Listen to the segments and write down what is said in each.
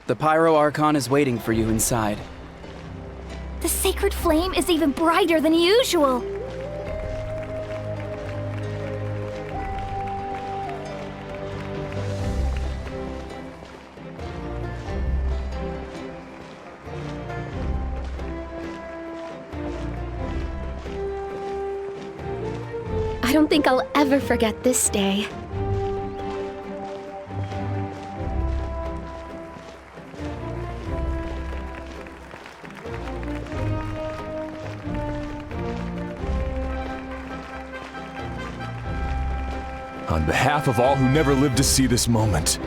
The Pyro Archon is waiting for you inside. The sacred flame is even brighter than usual. I don't think I'll ever forget this day. On behalf of all who never lived to see this moment.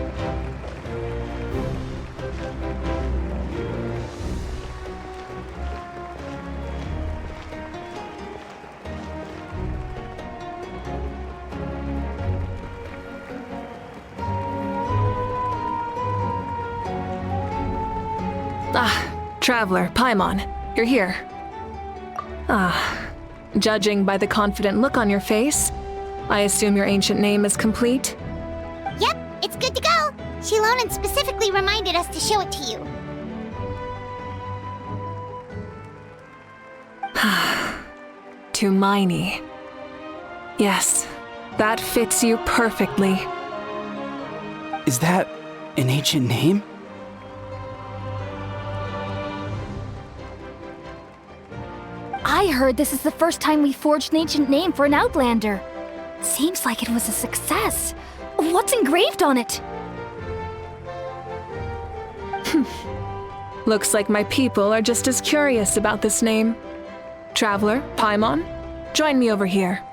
Traveler, Paimon, you're here. Judging by the confident look on your face, I assume your ancient name is complete? Yep, it's good to go. Xilonen specifically reminded us to show it to you. Tumaini. Yes, that fits you perfectly. Is that an ancient name? I heard this is the first time we forged an ancient name for an Outlander. Seems like it was a success. What's engraved on it? Looks like my people are just as curious about this name. Traveler, Paimon, join me over here.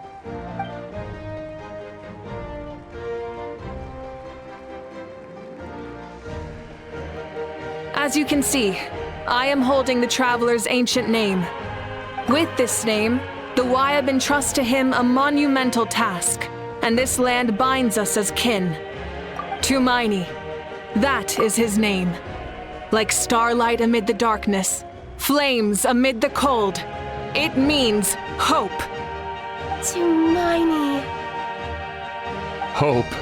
As you can see, I am holding the Traveler's ancient name. With this name, the Wyab entrust to him a monumental task, and this land binds us as kin. Tumaini, that is his name. Like starlight amid the darkness, flames amid the cold, it means hope. Tumaini. Hope.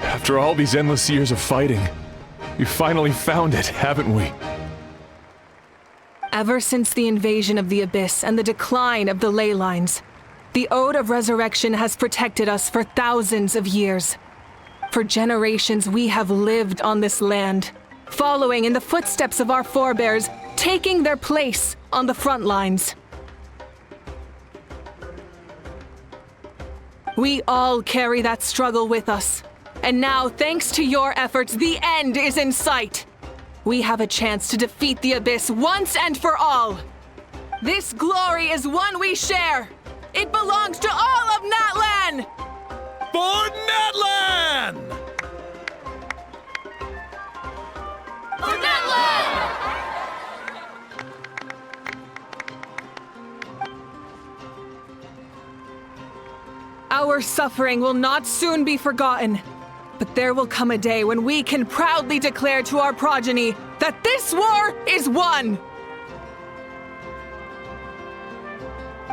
After all these endless years of fighting, we finally found it, haven't we? Ever since the invasion of the Abyss and the decline of the ley lines, the Ode of Resurrection has protected us for thousands of years. For generations we have lived on this land, following in the footsteps of our forebears, taking their place on the front lines. We all carry that struggle with us, and now, thanks to your efforts, the end is in sight. We have a chance to defeat the Abyss once and for all. This glory is one we share. It belongs to all of Natlan! For Natlan! For Natlan! Our suffering will not soon be forgotten. But there will come a day when we can proudly declare to our progeny that this war is won!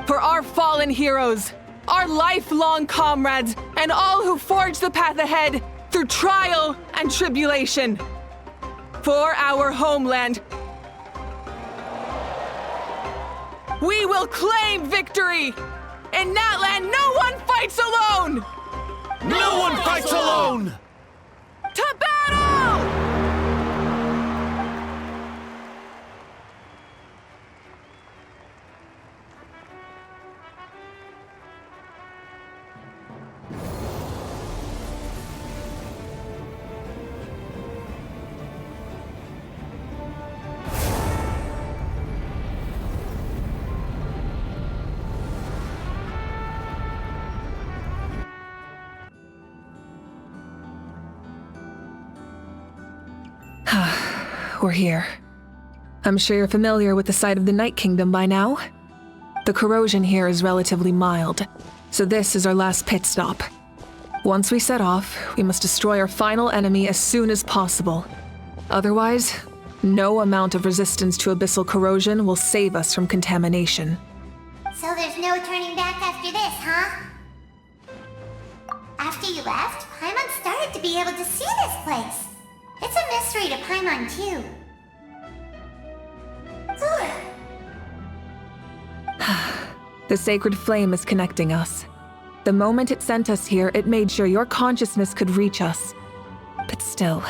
For our fallen heroes, our lifelong comrades, and all who forge the path ahead through trial and tribulation. For our homeland, we will claim victory! In Natlan, no one fights alone! No one fights alone! To battle! We're here. I'm sure you're familiar with the site of the Night Kingdom by now. The corrosion here is relatively mild, so this is our last pit stop. Once we set off, we must destroy our final enemy as soon as possible. Otherwise, no amount of resistance to abyssal corrosion will save us from contamination. So there's no turning back after this, huh? After you left, Paimon started to be able to see this place. It's a ancestry to Paimon too. The sacred flame is connecting us. The moment it sent us here, it made sure your consciousness could reach us. But still,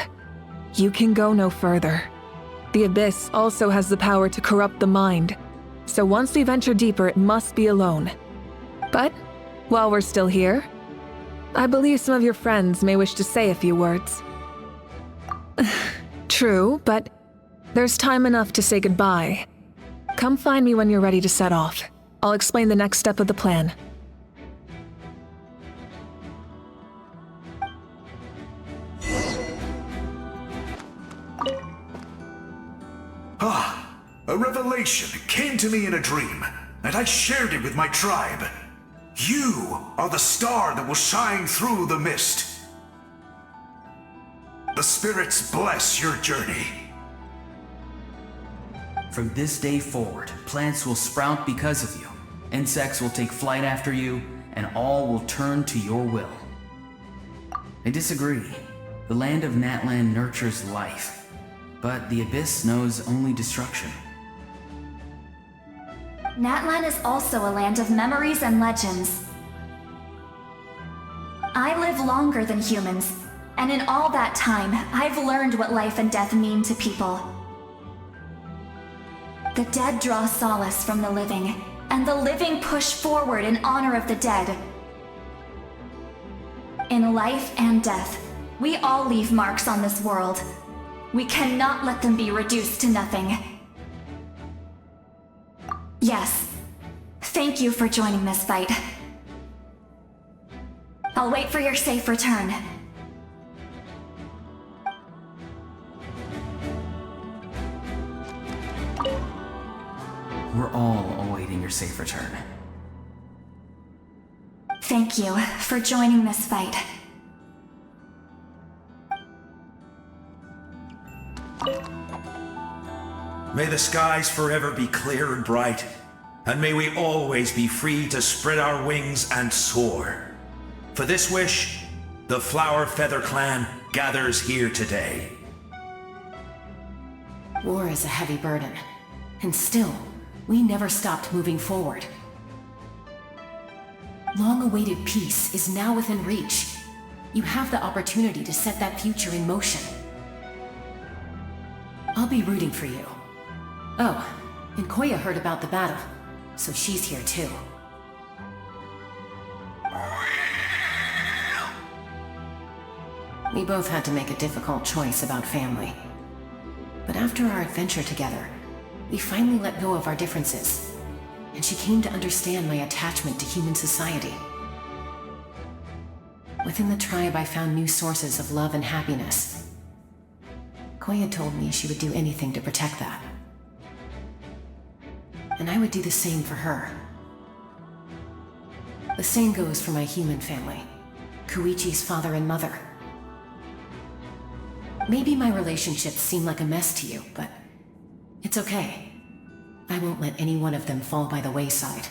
you can go no further. The Abyss also has the power to corrupt the mind, so once we venture deeper, it must be alone. But, while we're still here, I believe some of your friends may wish to say a few words. True, but there's time enough to say goodbye. Come find me when you're ready to set off. I'll explain the next step of the plan. A revelation came to me in a dream, and I shared it with my tribe. You are the star that will shine through the mist. The spirits bless your journey. From this day forward, plants will sprout because of you. Insects will take flight after you, and all will turn to your will. I disagree. The land of Natlan nurtures life, but the Abyss knows only destruction. Natlan is also a land of memories and legends. I live longer than humans, and in all that time, I've learned what life and death mean to people. The dead draw solace from the living, and the living push forward in honor of the dead. In life and death, we all leave marks on this world. We cannot let them be reduced to nothing. Yes. Thank you for joining this fight. I'll wait for your safe return. We're all awaiting your safe return. Thank you for joining this fight. May the skies forever be clear and bright, and may we always be free to spread our wings and soar. For this wish, the Flower Feather Clan gathers here today. War is a heavy burden, and still, we never stopped moving forward. Long-awaited peace is now within reach. You have the opportunity to set that future in motion. I'll be rooting for you. Oh, and Koya heard about the battle, so she's here too. We both had to make a difficult choice about family. But after our adventure together, we finally let go of our differences, and she came to understand my attachment to human society. Within the tribe, I found new sources of love and happiness. Koya told me she would do anything to protect that. And I would do the same for her. The same goes for my human family, Koichi's father and mother. Maybe my relationships seem like a mess to you, but it's okay. I won't let any one of them fall by the wayside.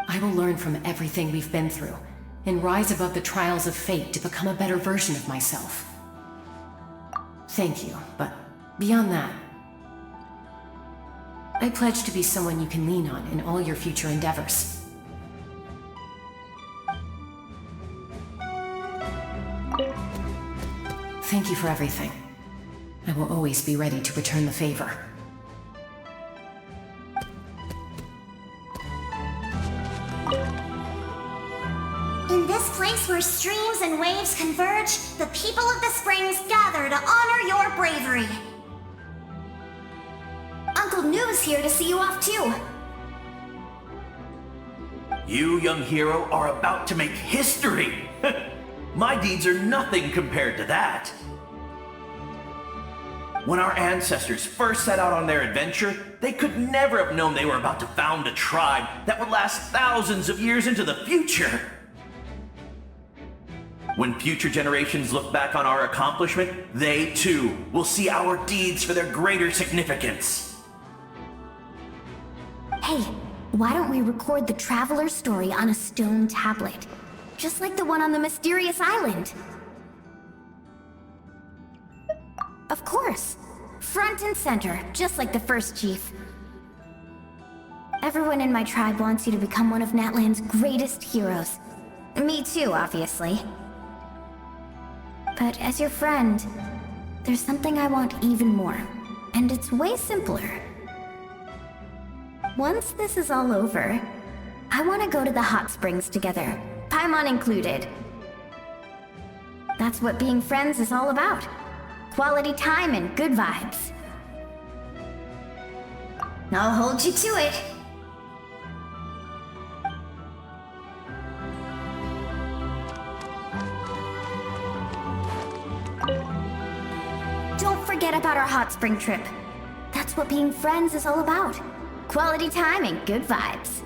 I will learn from everything we've been through and rise above the trials of fate to become a better version of myself. Thank you, but beyond that, I pledge to be someone you can lean on in all your future endeavors. Thank you for everything. I will always be ready to return the favor. In this place where streams and waves converge, the people of the springs gather to honor your bravery. Uncle Noo's here to see you off too. You, young hero, are about to make history! My deeds are nothing compared to that. When our ancestors first set out on their adventure, they could never have known they were about to found a tribe that would last thousands of years into the future. When future generations look back on our accomplishment, they too will see our deeds for their greater significance. Hey, why don't we record the traveler's story on a stone tablet? Just like the one on the mysterious island. Of course. Front and center, just like the first chief. Everyone in my tribe wants you to become one of Natlan's greatest heroes. Me too, obviously. But as your friend, there's something I want even more. And it's way simpler. Once this is all over, I want to go to the hot springs together, Paimon included. That's what being friends is all about. Quality time and good vibes. I'll hold you to it. Don't forget about our hot spring trip. That's what being friends is all about. Quality time and good vibes.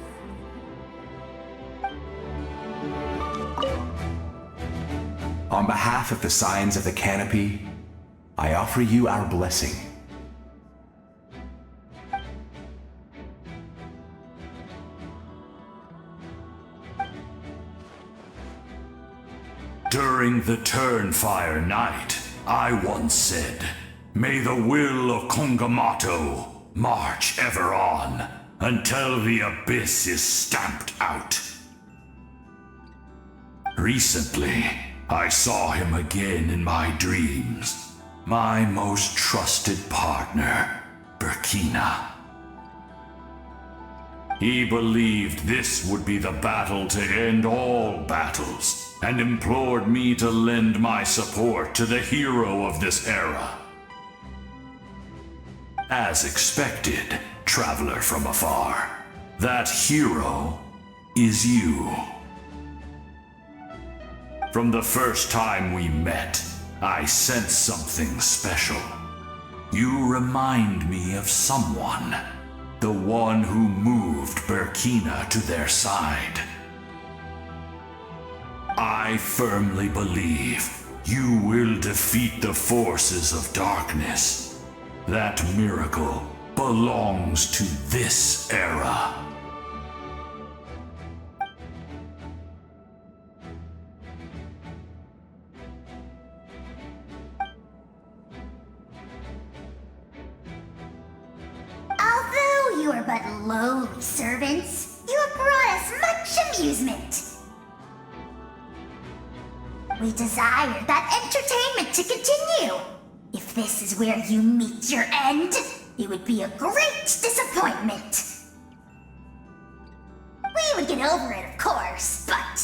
On behalf of the Scions of the Canopy, I offer you our blessing. During the Turnfire Night, I once said, "May the will of Kongamato march ever on, until the abyss is stamped out." Recently, I saw him again in my dreams. My most trusted partner, Burkina. He believed this would be the battle to end all battles, and implored me to lend my support to the hero of this era. As expected, traveler from afar, that hero is you. From the first time we met, I sensed something special. You remind me of someone, the one who moved Burkina to their side. I firmly believe you will defeat the forces of darkness. That miracle belongs to this era. Although you are but lowly servants, you have brought us much amusement. We desire that entertainment to continue. If this is where you meet your end, it would be a great disappointment. We would get over it, of course, but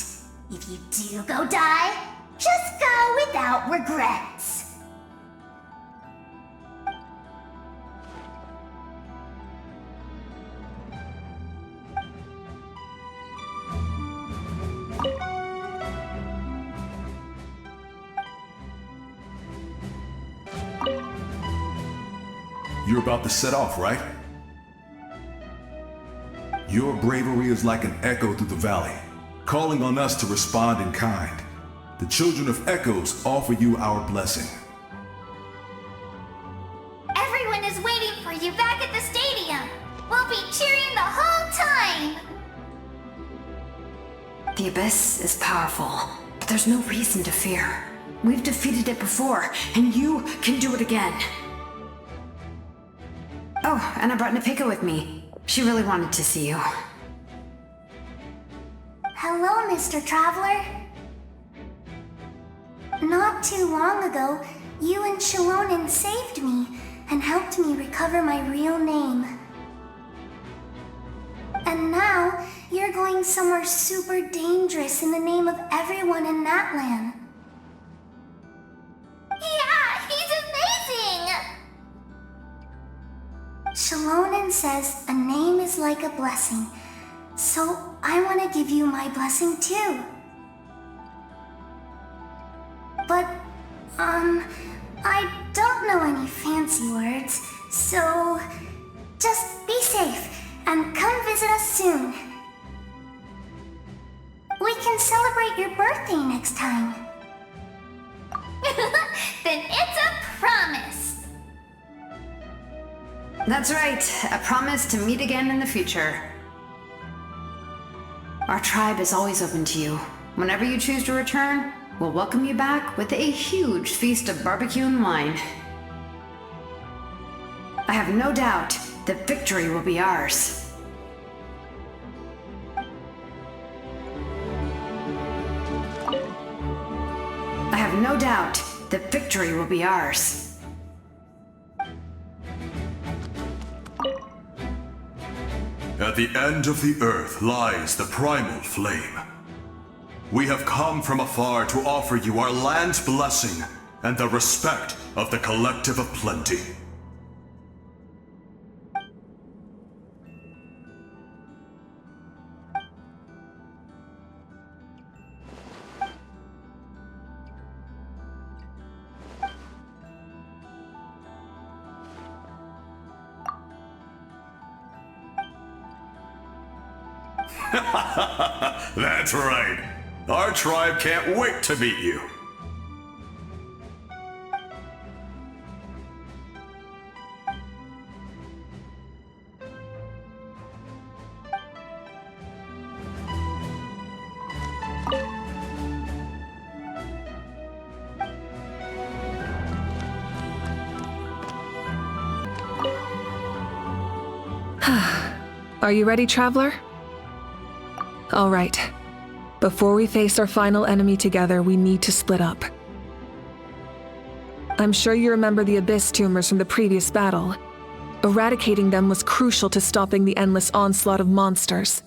if you do go die, just go without regrets. You're about to set off, right? Your bravery is like an echo through the valley, calling on us to respond in kind. The Children of Echoes offer you our blessing. Everyone is waiting for you back at the stadium. We'll be cheering the whole time. The Abyss is powerful, but there's no reason to fear. We've defeated it before, and you can do it again. Oh, and I brought Napika with me. She really wanted to see you. Hello, Mr. Traveler. Not too long ago, you and Xilonen saved me and helped me recover my real name. And now, you're going somewhere super dangerous in the name of everyone in Natlan. Yeah, he's amazing! Xilonen says a name is like a blessing, so I want to give you my blessing too. But, I don't know any fancy words, so just be safe and come visit us soon. We can celebrate your birthday next time. Then it's a promise. That's right, a promise to meet again in the future. Our tribe is always open to you. Whenever you choose to return, we'll welcome you back with a huge feast of barbecue and wine. I have no doubt that victory will be ours. I have no doubt that victory will be ours. At the end of the earth lies the primal flame. We have come from afar to offer you our land's blessing and the respect of the Collective of Plenty. That's right. Our tribe can't wait to meet you. Are you ready, traveler? All right. Before we face our final enemy together, we need to split up. I'm sure you remember the Abyss tumors from the previous battle. Eradicating them was crucial to stopping the endless onslaught of monsters.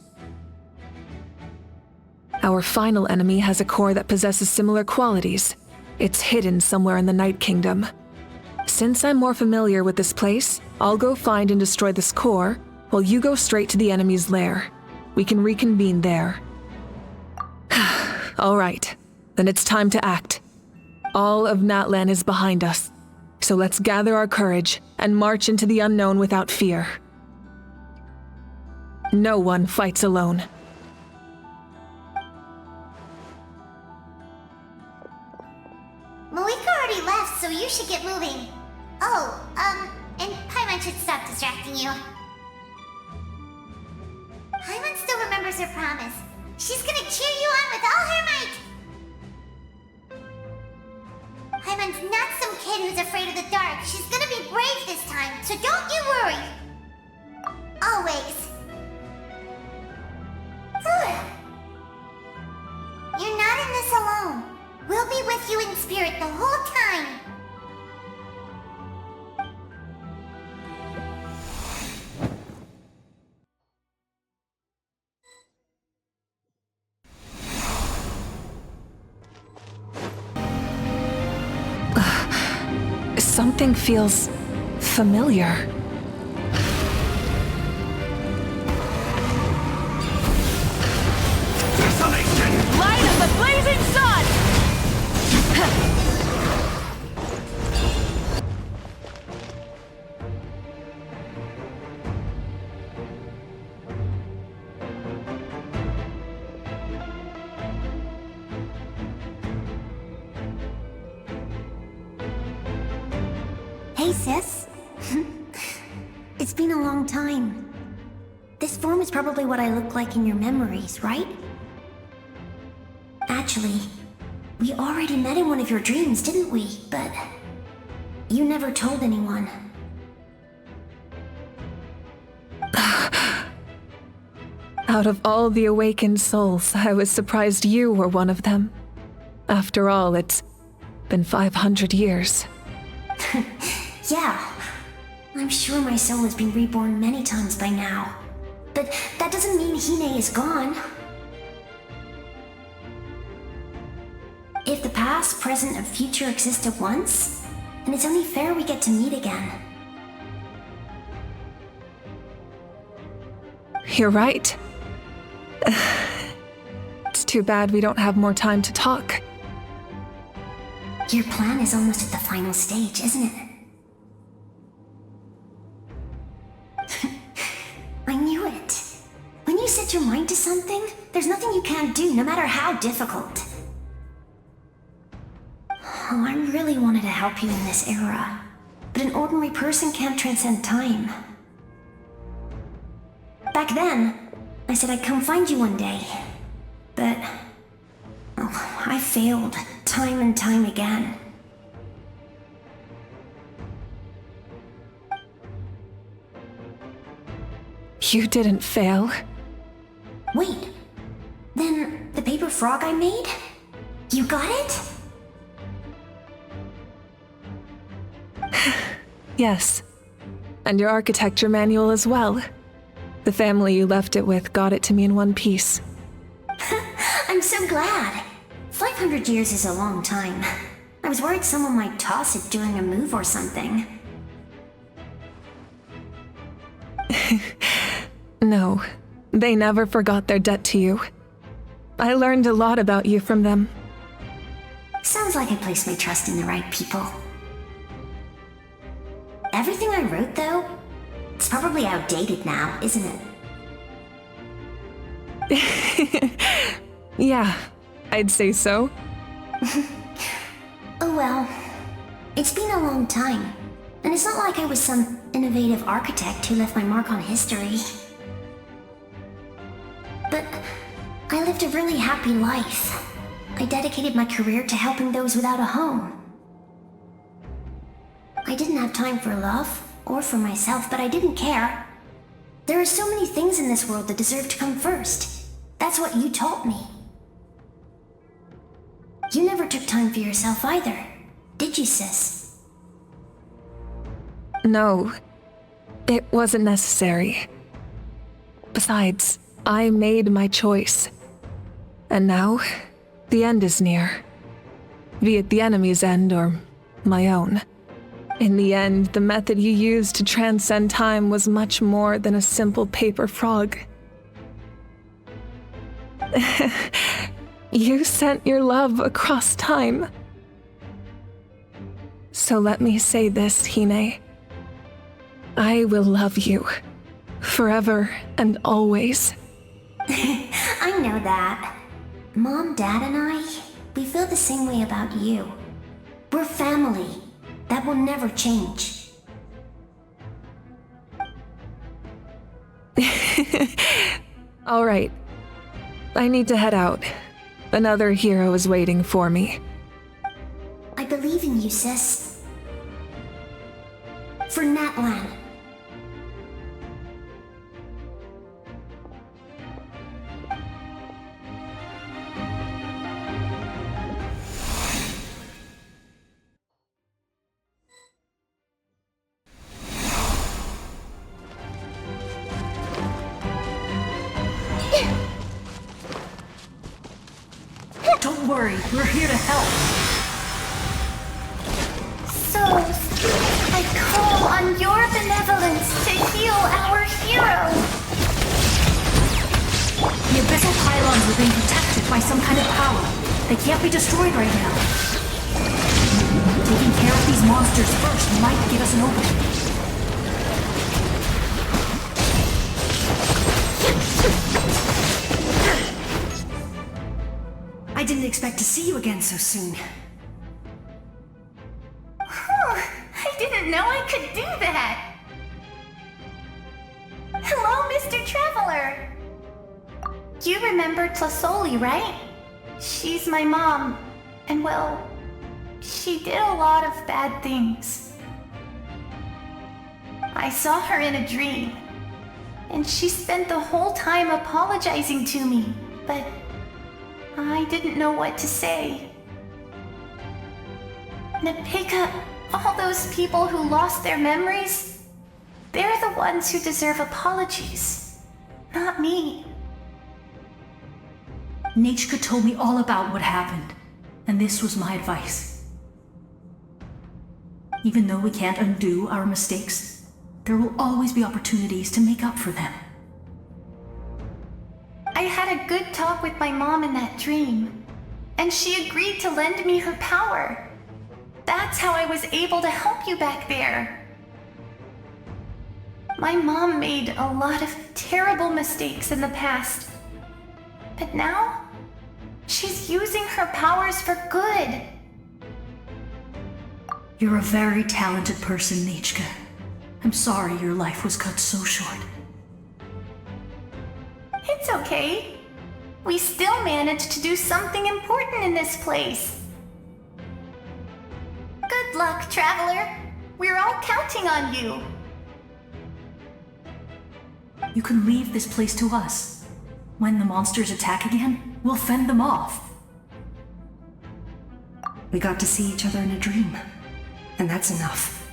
Our final enemy has a core that possesses similar qualities. It's hidden somewhere in the Night Kingdom. Since I'm more familiar with this place, I'll go find and destroy this core, while you go straight to the enemy's lair. We can reconvene there. All right, then it's time to act. All of Natlan is behind us, so let's gather our courage and march into the unknown without fear. No one fights alone. Mavuika already left, so you should get moving. Oh, and Paimon should stop distracting you. Paimon still remembers her promise. She's gonna cheer you on with all her might. Paimon's not some kid who's afraid of the dark. She's gonna be brave this time, so don't you worry. Always. You're not in this alone. We'll be with you in spirit the whole time. Something feels familiar. Light of the blazing sun! Hey, sis. It's been a long time. This form is probably what I look like in your memories, right? Actually, we already met in one of your dreams, didn't we? But you never told anyone. Out of all the awakened souls, I was surprised you were one of them. After all, it's been 500 years. Yeah. I'm sure my soul has been reborn many times by now. But that doesn't mean Hine is gone. If the past, present, and future exist at once, then it's only fair we get to meet again. You're right. It's too bad we don't have more time to talk. Your plan is almost at the final stage, isn't it? I knew it. When you set your mind to something, there's nothing you can't do, no matter how difficult. Oh, I really wanted to help you in this era, but an ordinary person can't transcend time. Back then, I said I'd come find you one day, but I failed time and time again. You didn't fail. Wait, then the paper frog I made? You got it? Yes. And your architecture manual as well. The family you left it with got it to me in one piece. I'm so glad. 500 years is a long time. I was worried someone might toss it during a move or something. No, they never forgot their debt to you. I learned a lot about you from them. Sounds like I placed my trust in the right people. Everything I wrote, though, it's probably outdated now, isn't it? Yeah, I'd say so. Oh well. It's been a long time, and it's not like I was some innovative architect who left my mark on history. But I lived a really happy life. I dedicated my career to helping those without a home. I didn't have time for love, or for myself, but I didn't care. There are so many things in this world that deserve to come first. That's what you taught me. You never took time for yourself either, did you, sis? No, it wasn't necessary. Besides, I made my choice. And now, the end is near. Be it the enemy's end or my own. In the end, the method you used to transcend time was much more than a simple paper frog. You sent your love across time. So let me say this, Hine. I will love you. Forever and always. I know that. Mom, Dad, and I, we feel the same way about you. We're family. That will never change. All right. I need to head out. Another hero is waiting for me. I believe in you, sis. For Natlan. Don't worry, we're here to help. So, I call on your benevolence to heal our hero. The abyssal pylons are being protected by some kind of power. They can't be destroyed right now. Taking care of these monsters first might give us an opening. I didn't expect to see you again so soon. I didn't know I could do that. Hello, Mr. Traveler. You remember Tlasoli, right? She's my mom, and well, she did a lot of bad things. I saw her in a dream, and she spent the whole time apologizing to me, but I didn't know what to say. Napika, all those people who lost their memories, they're the ones who deserve apologies, not me. Nichka told me all about what happened, and this was my advice. Even though we can't undo our mistakes, there will always be opportunities to make up for them. I had a good talk with my mom in that dream, and she agreed to lend me her power. That's how I was able to help you back there. My mom made a lot of terrible mistakes in the past, but now she's using her powers for good. You're a very talented person, Nichka. I'm sorry your life was cut so short. It's okay. We still managed to do something important in this place. Good luck, Traveler. We're all counting on you. You can leave this place to us. When the monsters attack again, we'll fend them off. We got to see each other in a dream, and that's enough.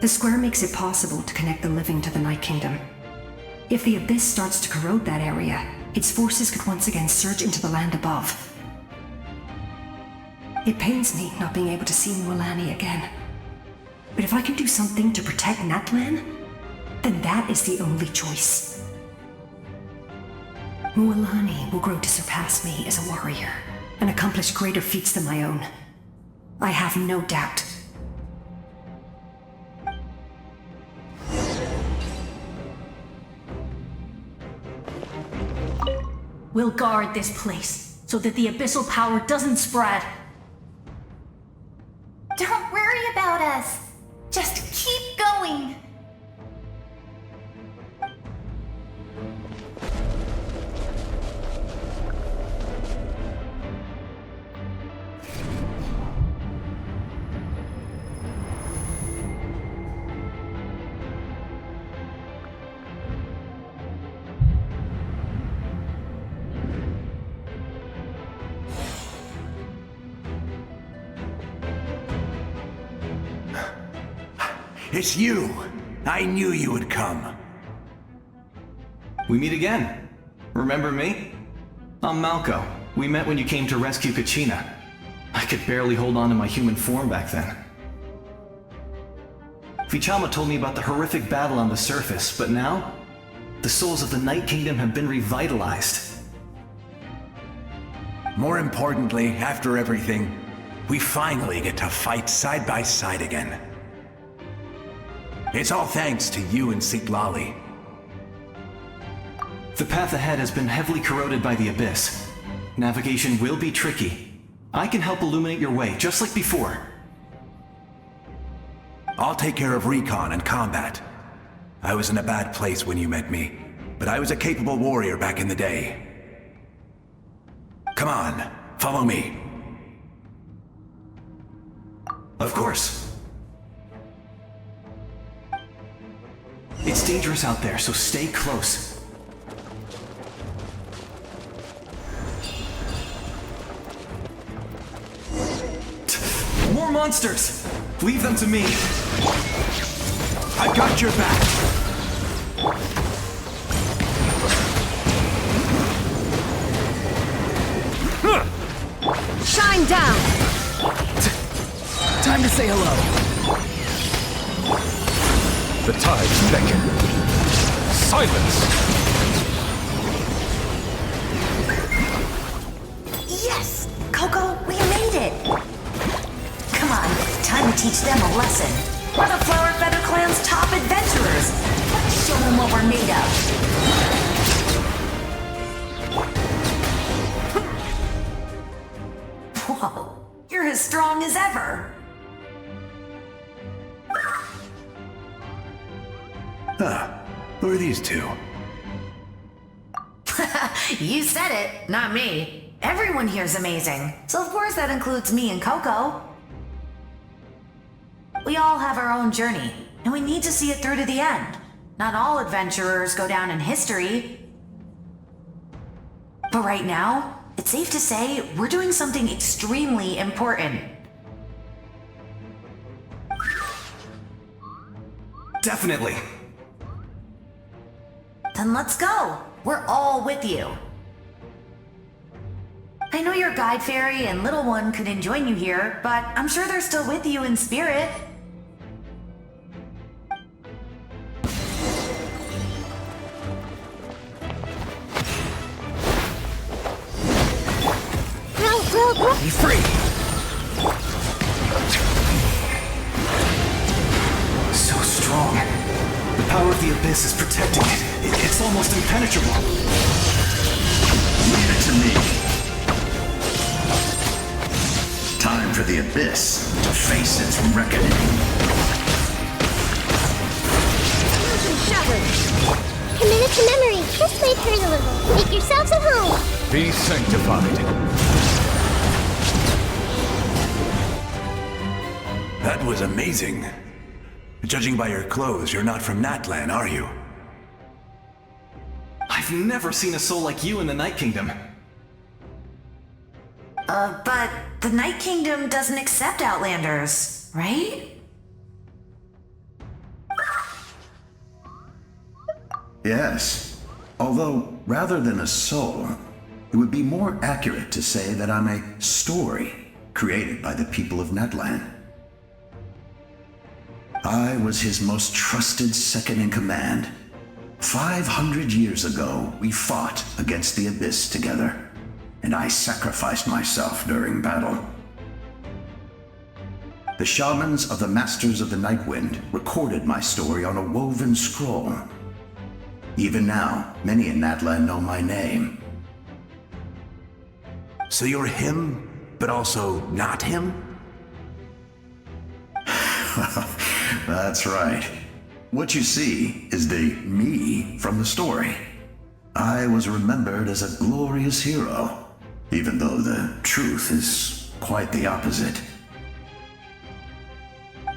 The square makes it possible to connect the living to the Night Kingdom. If the Abyss starts to corrode that area, its forces could once again surge into the land above. It pains me not being able to see Mualani again. But if I can do something to protect Natlan, then that is the only choice. Mualani will grow to surpass me as a warrior and accomplish greater feats than my own. I have no doubt. We'll guard this place so that the abyssal power doesn't spread. Don't worry about us. Just keep going. It's you! I knew you would come. We meet again. Remember me? I'm Malco. We met when you came to rescue Kachina. I could barely hold on to my human form back then. Vichama told me about the horrific battle on the surface, but now, the souls of the Night Kingdom have been revitalized. More importantly, after everything, we finally get to fight side by side again. It's all thanks to you and Citlali. The path ahead has been heavily corroded by the Abyss. Navigation will be tricky. I can help illuminate your way, just like before. I'll take care of recon and combat. I was in a bad place when you met me, but I was a capable warrior back in the day. Come on, follow me. Of course. It's dangerous out there, so stay close. More monsters! Leave them to me. I've got your back. Shine down! Time to say hello. The tides beckon. Silence! Yes! Coco, we made it! Come on, time to teach them a lesson. We're the Flower Feather Clan's top adventurers. Let's show them what we're made of. Whoa, you're as strong as ever. Who are these two? You said it, not me. Everyone here's amazing, so of course that includes me and Coco. We all have our own journey, and we need to see it through to the end. Not all adventurers go down in history. But right now, it's safe to say we're doing something extremely important. Definitely. Then let's go. We're all with you. I know your guide fairy and little one couldn't join you here, but I'm sure they're still with you in spirit. Be free! So strong. The power of the Abyss is protecting it. It's almost impenetrable. Leave it to me. Time for the Abyss to face its reckoning. Shattered. Commit it to memory. This might hurt a little. Make yourselves at home. Be sanctified. That was amazing. Judging by your clothes, you're not from Natlan, are you? I've never seen a soul like you in the Night Kingdom. But the Night Kingdom doesn't accept Outlanders, right? Yes. Although, rather than a soul, it would be more accurate to say that I'm a story created by the people of Natlan. I was his most trusted second-in-command. 500 years ago, we fought against the Abyss together, and I sacrificed myself during battle. The shamans of the Masters of the Nightwind recorded my story on a woven scroll. Even now, many in Natlan know my name. So you're him, but also not him? That's right. What you see is the me from the story. I was remembered as a glorious hero, even though the truth is quite the opposite.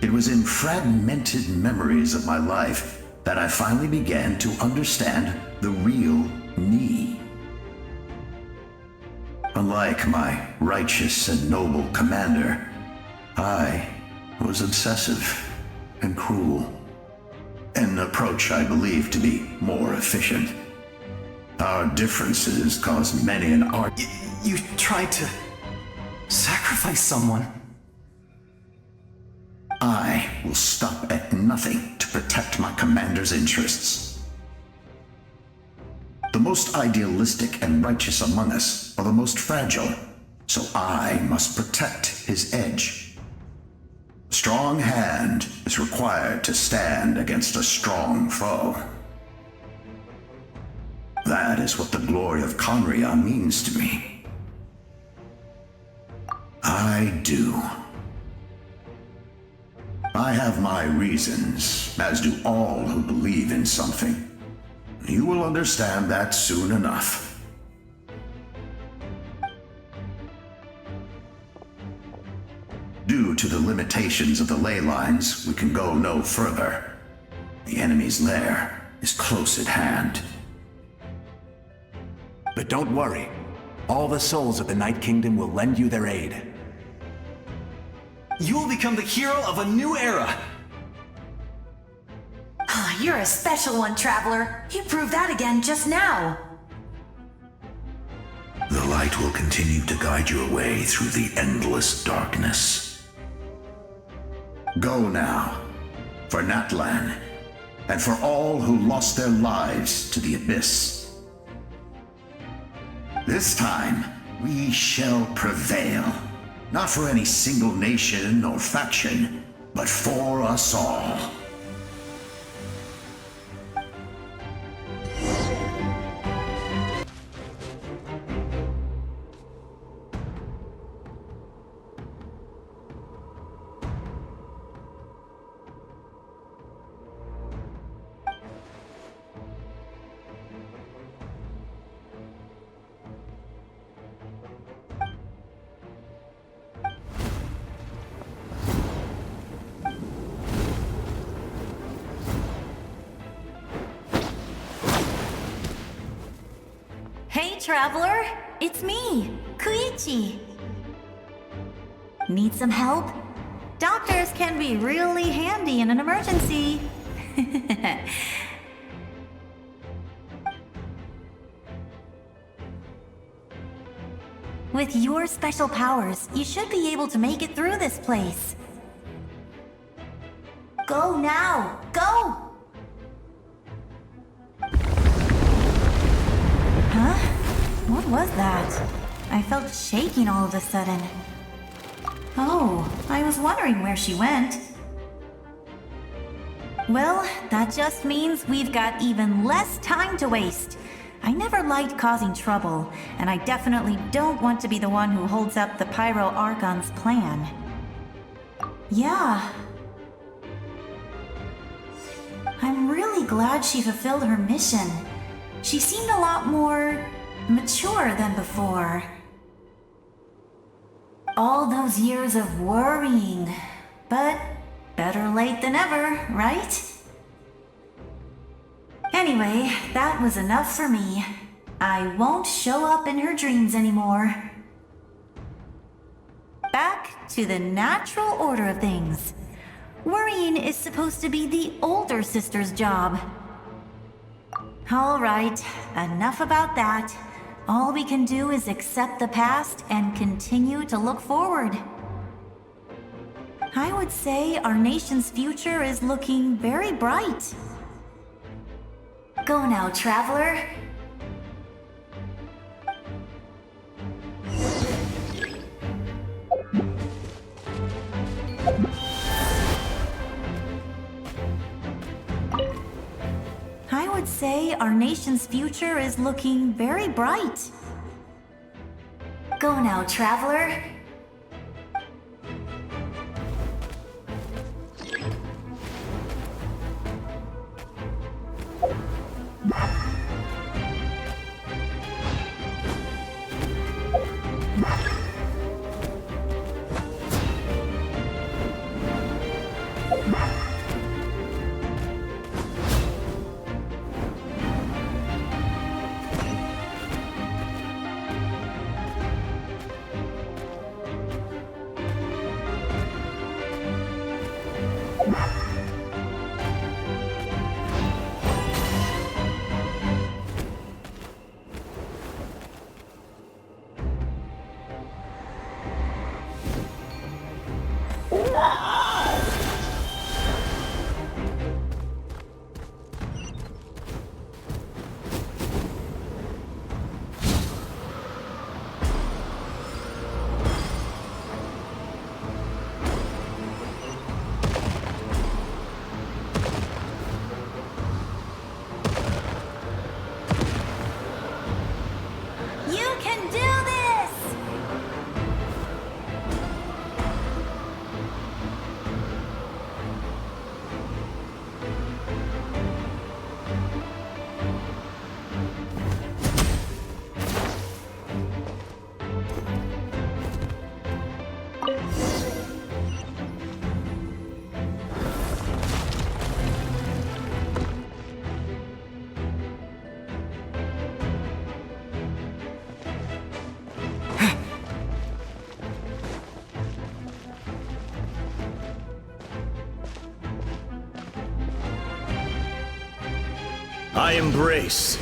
It was in fragmented memories of my life that I finally began to understand the real me. Unlike my righteous and noble commander, I was obsessive and cruel. An approach I believe to be more efficient. Our differences caused many an You tried to sacrifice someone. I will stop at nothing to protect my commander's interests. The most idealistic and righteous among us are the most fragile, so I must protect his edge. A strong hand is required to stand against a strong foe. That is what the glory of Conria means to me. I do. I have my reasons, as do all who believe in something. You will understand that soon enough. Due to the limitations of the ley lines, we can go no further. The enemy's lair is close at hand. But don't worry. All the souls of the Night Kingdom will lend you their aid. You will become the hero of a new era! You're a special one, Traveler. You proved that again just now. The light will continue to guide your way through the endless darkness. Go now, for Natlan, and for all who lost their lives to the Abyss. This time, we shall prevail. Not for any single nation or faction, but for us all. Hey, Traveler! It's me, Koichi! Need some help? Doctors can be really handy in an emergency. With your special powers, you should be able to make it through this place. Go now! Go! Huh? What was that? I felt shaking all of a sudden. Oh, I was wondering where she went. Well, that just means we've got even less time to waste. I never liked causing trouble, and I definitely don't want to be the one who holds up the Pyro Archon's plan. Yeah. I'm really glad she fulfilled her mission. She seemed a lot more mature than before. All those years of worrying, but Better late than ever, right? Anyway, that was enough for me. I won't show up in her dreams anymore. Back to the natural order of things. Worrying is supposed to be the older sister's job. All right, enough about that. All we can do is accept the past and continue to look forward. I would say our nation's future is looking very bright. Go now, traveler. I would say our nation's future is looking very bright. Go now, traveler. I embrace.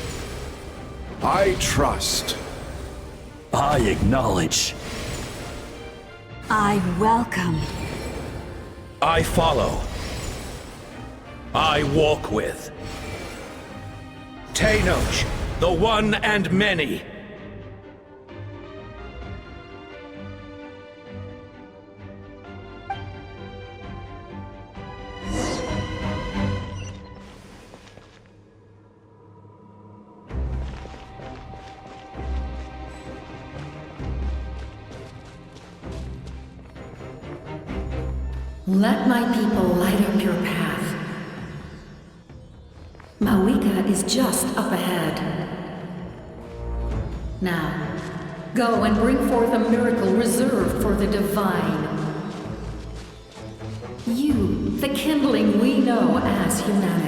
I trust. I acknowledge. I welcome. I follow. I walk with. Tenoch, the one and many. Let my people light up your path. Mavuika is just up ahead. Now, go and bring forth a miracle reserved for the divine. You, the kindling we know as humanity.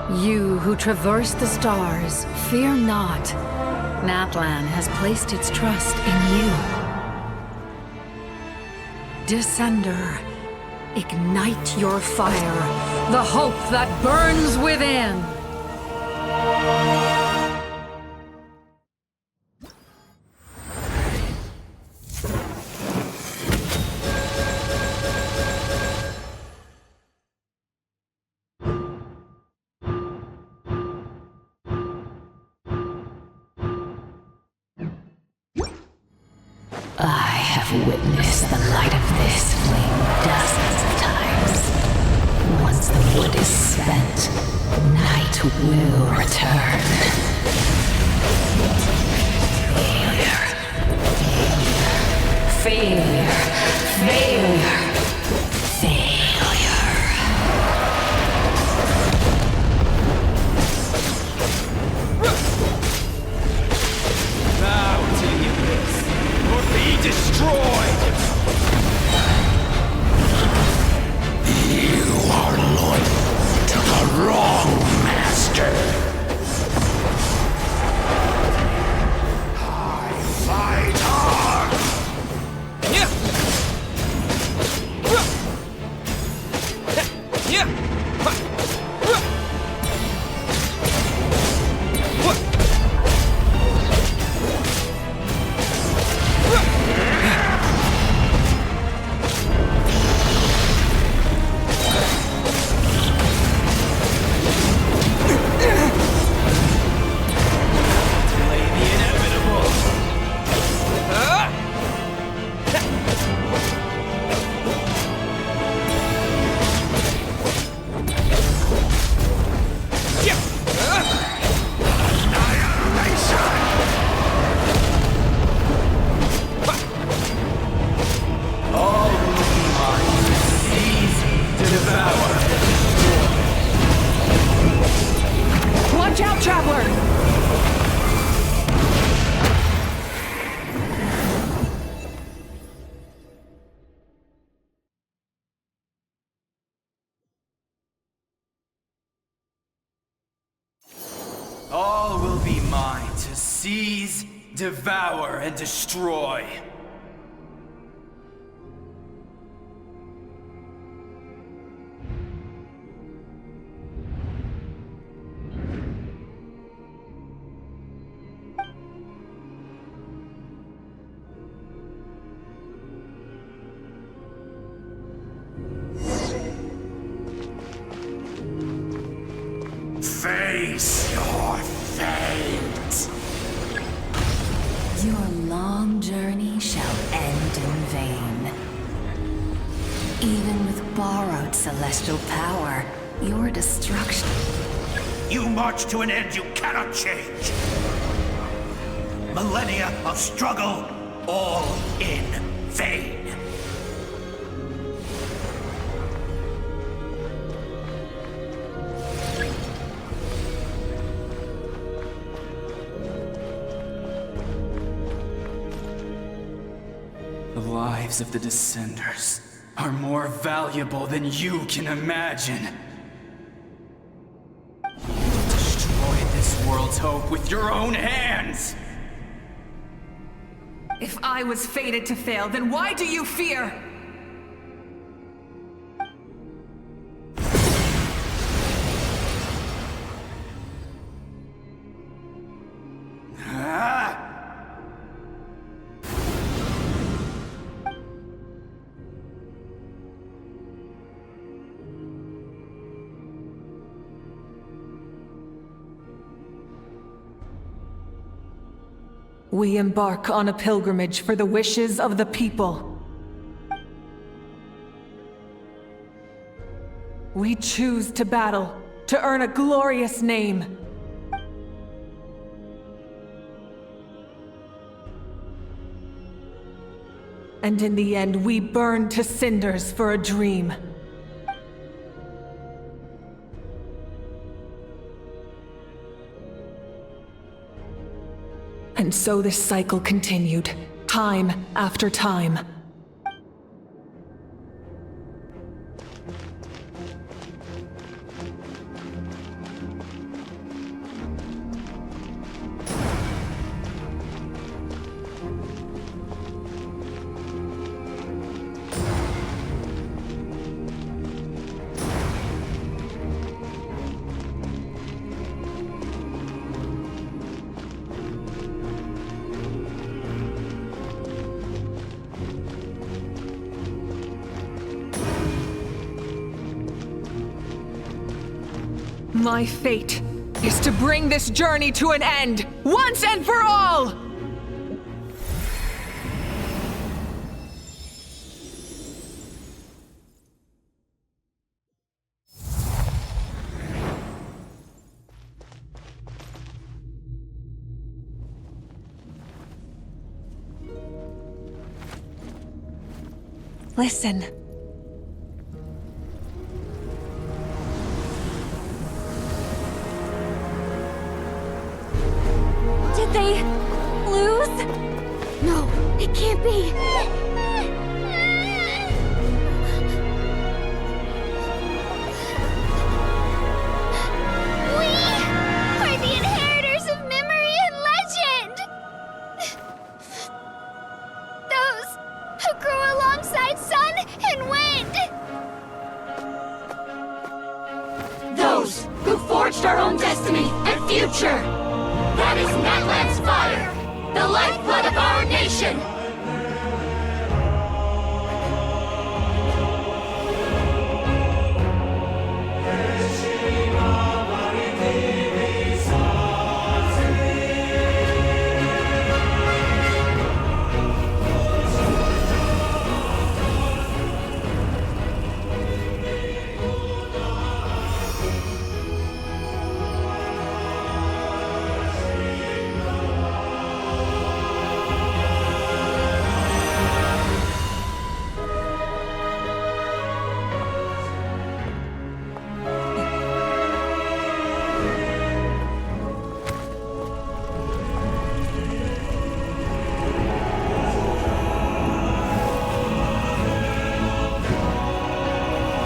You who traverse the stars, fear not. Natlan has placed its trust in you. Descender, ignite your fire, the hope that burns within. I have witnessed the light of this flame dozens of times. Once the wood is spent, night will return. Failure. Failure. Failure. Bow to the abyss, or be destroyed! You are loyal to the wrong master. I fight hard! Yeah! Yeah! Watch out, traveler! All will be mine to seize, devour, and destroy. Face your fate! Your long journey shall end in vain. Even with borrowed celestial power, your destruction... You march to an end you cannot change. Millennia of struggle, all in vain. The lives of the Descenders are more valuable than you can imagine. You destroyed this world's hope with your own hands! If I was fated to fail, then why do you fear? We embark on a pilgrimage for the wishes of the people. We choose to battle, to earn a glorious name. And in the end, we burn to cinders for a dream. And so this cycle continued, time after time. My fate is to bring this journey to an end, once and for all! Listen. Did they lose? No, it can't be. We are the inheritors of memory and legend! Those who grew alongside sun and wind! Those who forged our own destiny and future! That is Natlan's fire, the lifeblood of our nation!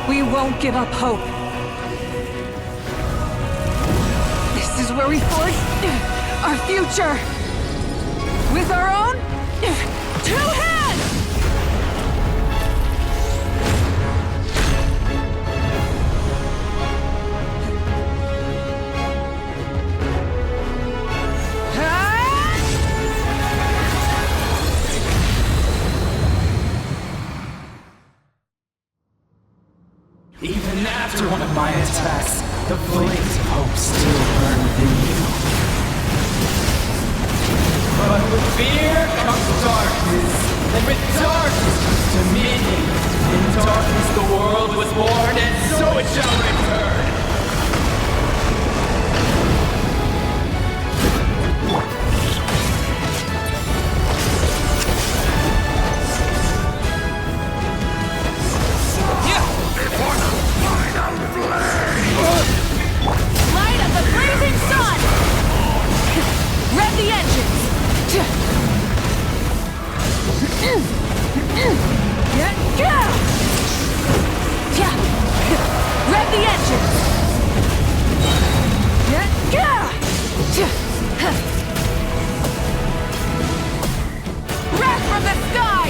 We won't give up hope. This is where we forge our future. With our own 2 hands! Even after one of my attacks, the flames of hope still burn within you. But with fear comes darkness, and with darkness comes dominion. In darkness the world was born, and so it shall return. Light of the blazing sun! Rev the engines! Rev the engines! Wrath from the sky!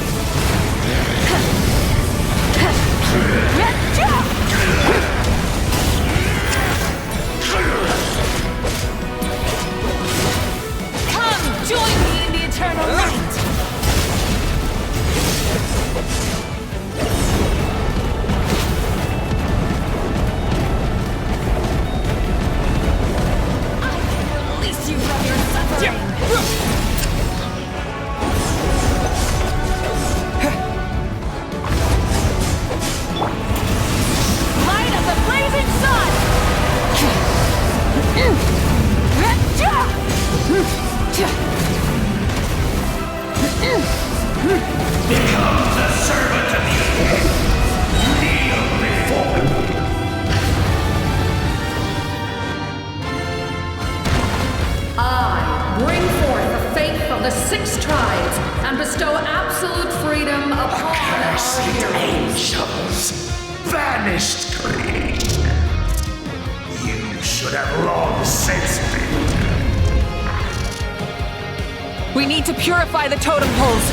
Come, join me in the eternal light! I can release you from your suffering! Light of the blazing sun! Become the servant of the earth. Kneel before me. I bring forth the faith of the 6 tribes and bestow absolute freedom upon Accursed our heroes. angels, banished greed. You should have long since been. We need to purify the totem poles.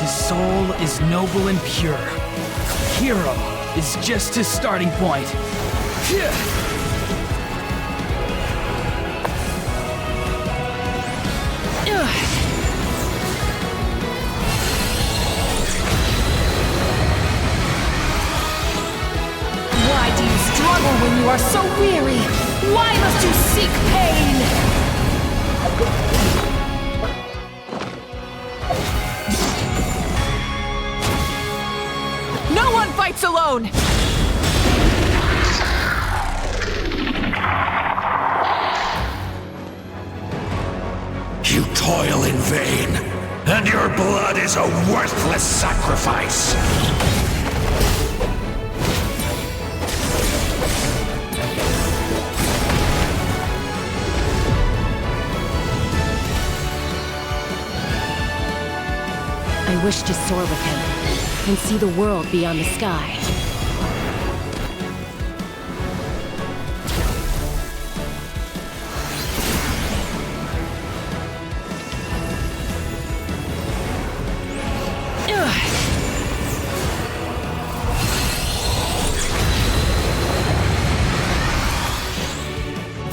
His soul is noble and pure. hero is just his starting point. Why do you struggle when you are so weary? Why must you seek pain? No one fights alone! You toil in vain, and your blood is a worthless sacrifice. I wish to soar with him and see the world beyond the sky.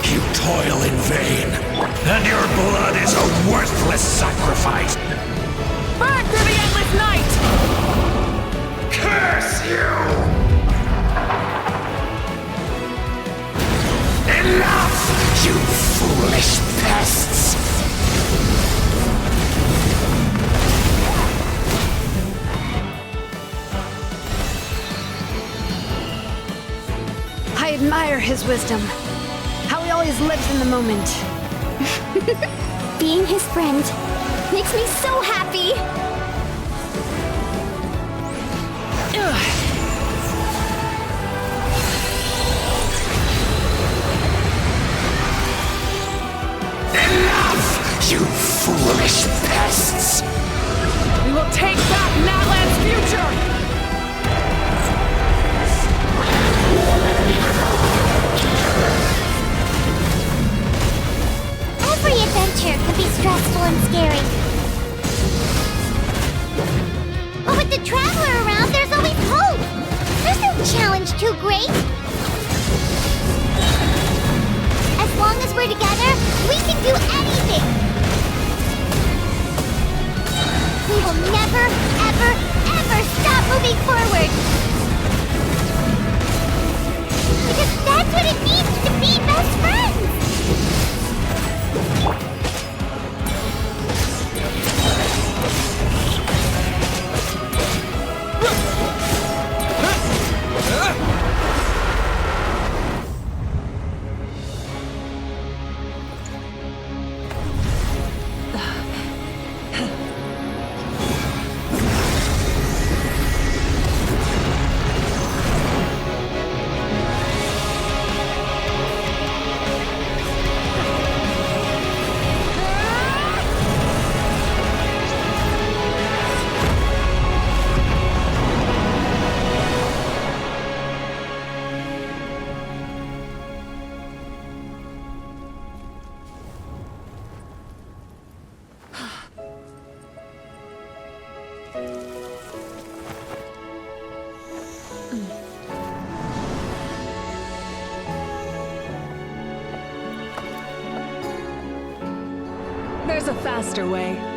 You toil in vain, and your blood is a worthless sacrifice. Burn through the endless night! Curse you! Enough, you foolish pests! I admire his wisdom. How he always lives in the moment. Being his friend makes me so happy! Enough, you foolish pests! We will take back Natlan's future! Every adventure can be stressful and scary. But with the Traveler around, there's always hope! There's no challenge too great! As long as we're together, we can do anything! We will never, ever, ever stop moving forward! Because that's what it means to be best friends! There's a faster way.